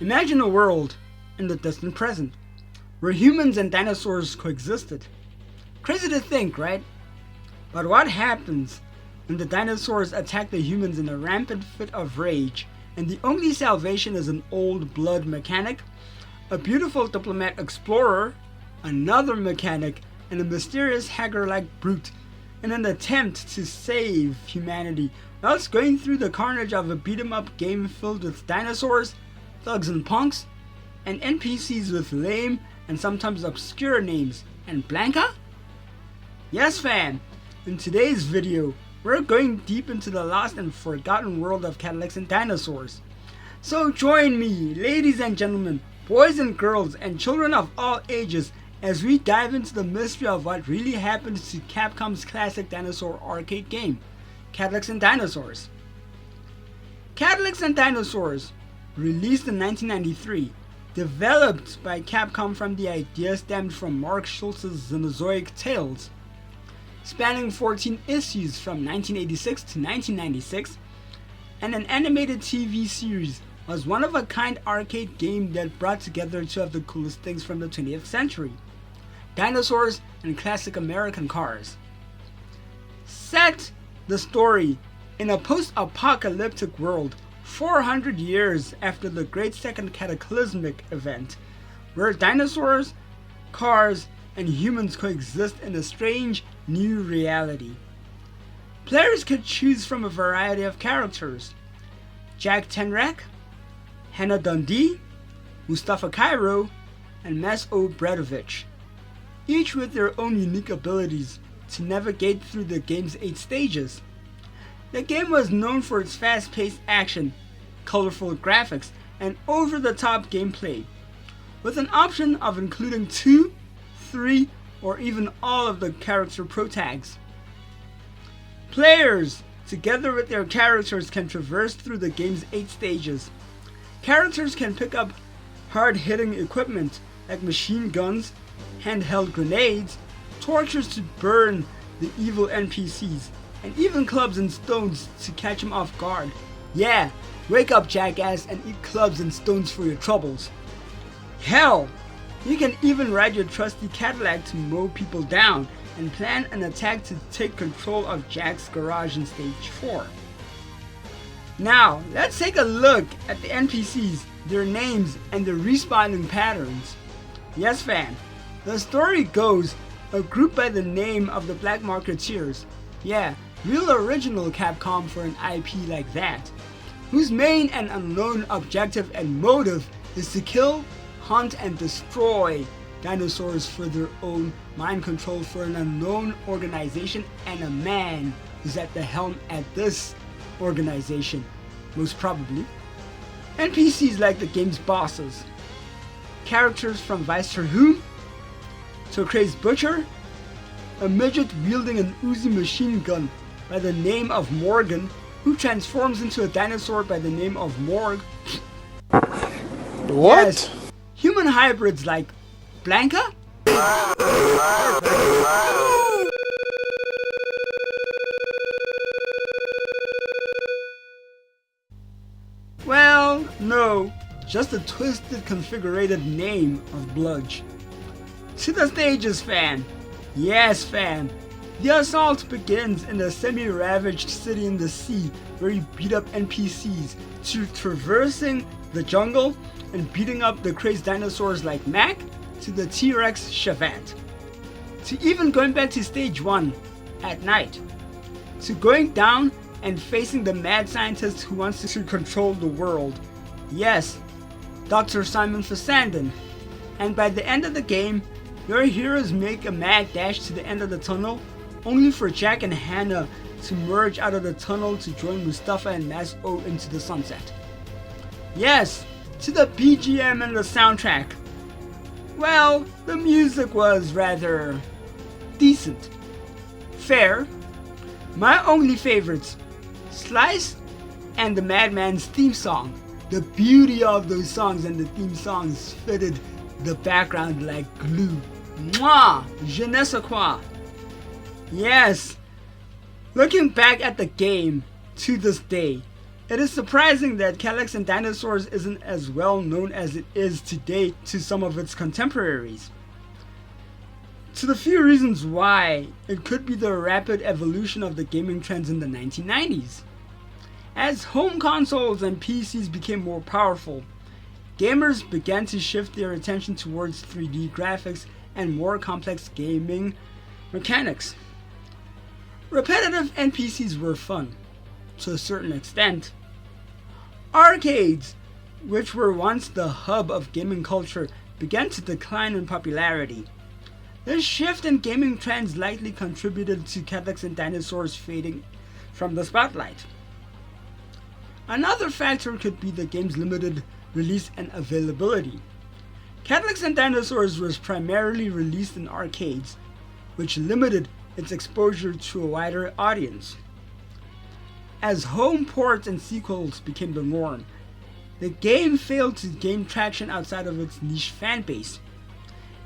Imagine a world in the distant present where humans and dinosaurs coexisted. Crazy to think, right? But what happens when the dinosaurs attack the humans in a rampant fit of rage and the only salvation is an old blood mechanic, a beautiful diplomat explorer, another mechanic, and a mysterious hacker-like brute in an attempt to save humanity whilst going through the carnage of a beat-em-up game filled with dinosaurs, thugs and punks, and NPCs with lame and sometimes obscure names, and Blanka? Yes fam, in today's video, we're going deep into the lost and forgotten world of Cadillacs and dinosaurs. So join me, ladies and gentlemen, boys and girls, and children of all ages, as we dive into the mystery of what really happened to Capcom's classic dinosaur arcade game, Cadillacs and Dinosaurs. Cadillacs and Dinosaurs, released in 1993, developed by Capcom from the idea stemmed from Mark Schultz's Xenozoic Tales. Spanning 14 issues from 1986 to 1996, and an animated TV series, was one-of-a-kind arcade game that brought together two of the coolest things from the 20th century, dinosaurs and classic American cars. Set the story in a post-apocalyptic world 400 years after the Great Second Cataclysmic Event, where dinosaurs, cars, and humans coexist in a strange new reality. Players could choose from a variety of characters: Jack Tenrak, Hannah Dundee, Mustafa Cairo, and Maso Bredovich, each with their own unique abilities to navigate through the game's 8 stages. The game was known for its fast-paced action, colorful graphics, and over-the-top gameplay, with an option of including 2, 3, or even all of the character protags. Players, together with their characters, can traverse through the game's 8 stages. Characters can pick up hard-hitting equipment like machine guns, handheld grenades, torches to burn the evil NPCs, and even clubs and stones to catch them off guard. Yeah, wake up jackass and eat clubs and stones for your troubles. Hell, you can even ride your trusty Cadillac to mow people down and plan an attack to take control of Jack's garage in stage 4. Now, let's take a look at the NPCs, their names, and their respawning patterns. Yes fam, the story goes, a group by the name of the Black Marketeers, yeah, real original Capcom for an IP like that, whose main and unknown objective and motive is to kill, hunt, and destroy dinosaurs for their own mind control for an unknown organization and a man who's at the helm at this organization, most probably. NPCs like the game's bosses, characters from Vice Terhune, to Crazed Butcher, a midget wielding an Uzi machine gun by the name of Morgan, who transforms into a dinosaur by the name of Morg. What? Yes, human hybrids like Blanka? Well, no, just a twisted configured name of Bludge. To the stages fam. Yes fam. The assault begins in a semi-ravaged city in the sea where you beat up NPCs, to traversing the jungle and beating up the crazed dinosaurs like Mac, to the T-Rex Shavat, to even going back to stage 1 at night, to going down and facing the mad scientist who wants to control the world. Yes, Dr. Simon Fessenden. And by the end of the game, your heroes make a mad dash to the end of the tunnel, only for Jack and Hannah to merge out of the tunnel to join Mustafa and Maso into the sunset. Yes, to the BGM and the soundtrack. Well, the music was rather decent. Fair. My only favorites, Slice and the Madman's theme song. The beauty of those songs and the theme songs fitted the background like glue. Mwah! Je ne sais quoi. Yes. Looking back at the game to this day, It is surprising that Cadillacs and Dinosaurs isn't as well known as it is today to some of its contemporaries. To the few reasons why, it could be the rapid evolution of the gaming trends in the 1990s. As home consoles and PCs became more powerful, gamers began to shift their attention towards 3D graphics and more complex gaming mechanics. Repetitive NPCs were fun, to a certain extent. Arcades, which were once the hub of gaming culture, began to decline in popularity. This shift in gaming trends likely contributed to Cadillacs and Dinosaurs fading from the spotlight. Another factor could be the game's limited release and availability. Cadillacs and Dinosaurs was primarily released in arcades, which limited its exposure to a wider audience. As home ports and sequels became the norm, the game failed to gain traction outside of its niche fanbase.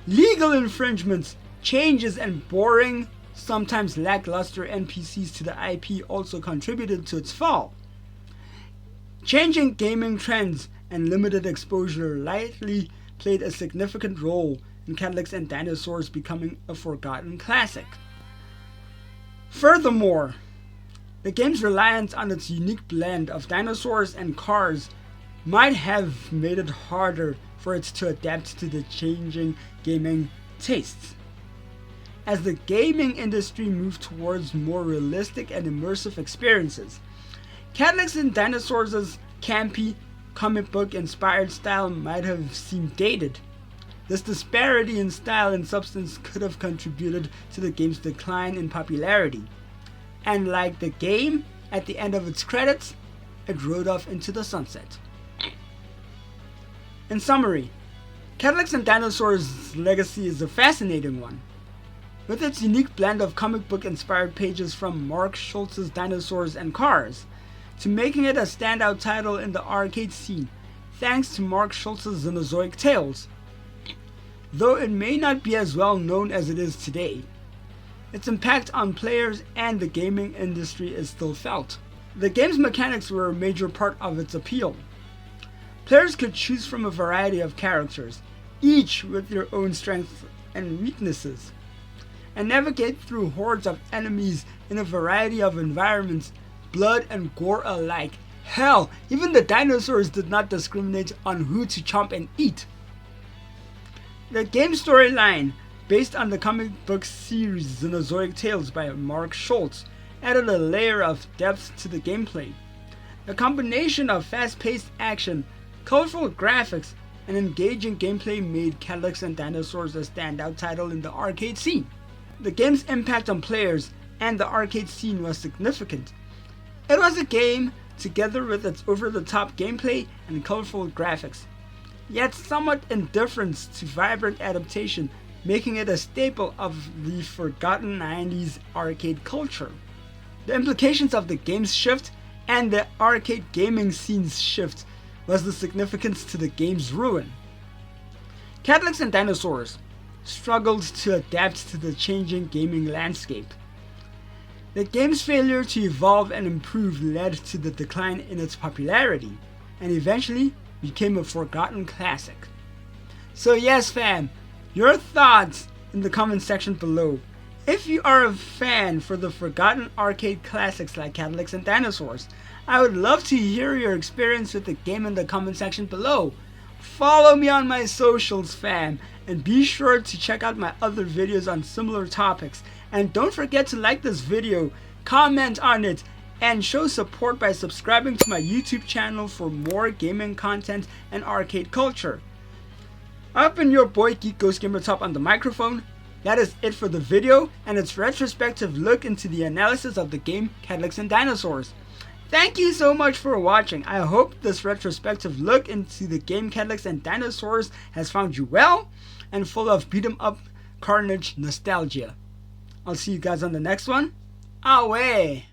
Legal infringements, changes, and boring, sometimes lackluster NPCs to the IP also contributed to its fall. Changing gaming trends and limited exposure likely played a significant role in Cadillacs and Dinosaurs becoming a forgotten classic. Furthermore, the game's reliance on its unique blend of dinosaurs and cars might have made it harder for it to adapt to the changing gaming tastes. As the gaming industry moved towards more realistic and immersive experiences, Cadillacs and Dinosaurs' campy, comic book inspired style might have seemed dated. This disparity in style and substance could have contributed to the game's decline in popularity. And like the game, at the end of its credits, it rode off into the sunset. In summary, Cadillacs and Dinosaurs' legacy is a fascinating one. With its unique blend of comic book inspired pages from Mark Schultz's Dinosaurs and Cars, to making it a standout title in the arcade scene, thanks to Mark Schultz's Xenozoic Tales. Though it may not be as well known as it is today, its impact on players and the gaming industry is still felt. The game's mechanics were a major part of its appeal. Players could choose from a variety of characters, each with their own strengths and weaknesses, and navigate through hordes of enemies in a variety of environments, blood and gore alike. Hell, even the dinosaurs did not discriminate on who to chomp and eat. The game's storyline, based on the comic book series Xenozoic Tales by Mark Schultz, added a layer of depth to the gameplay. The combination of fast-paced action, colorful graphics, and engaging gameplay made Cadillacs and Dinosaurs a standout title in the arcade scene. The game's impact on players and the arcade scene was significant. It was a game, together with its over-the-top gameplay and colorful graphics, yet somewhat indifferent to vibrant adaptation, making it a staple of the forgotten 90s arcade culture. The implications of the game's shift and the arcade gaming scene's shift was the significance to the game's ruin. Cadillacs and Dinosaurs struggled to adapt to the changing gaming landscape. The game's failure to evolve and improve led to the decline in its popularity, and eventually became a forgotten classic. So yes fam, your thoughts in the comment section below. If you are a fan for the forgotten arcade classics like Cadillacs and Dinosaurs, I would love to hear your experience with the game in the comment section below. Follow me on my socials fam, and be sure to check out my other videos on similar topics. And don't forget to like this video, comment on it, and show support by subscribing to my YouTube channel for more gaming content and arcade culture. I've been your boy Geek Ghost Gamer Top on the microphone. That is it for the video and its retrospective look into the analysis of the game Cadillacs and Dinosaurs. Thank you so much for watching. I hope this retrospective look into the game Cadillacs and Dinosaurs has found you well and full of beat 'em up carnage nostalgia. I'll see you guys on the next one. Away!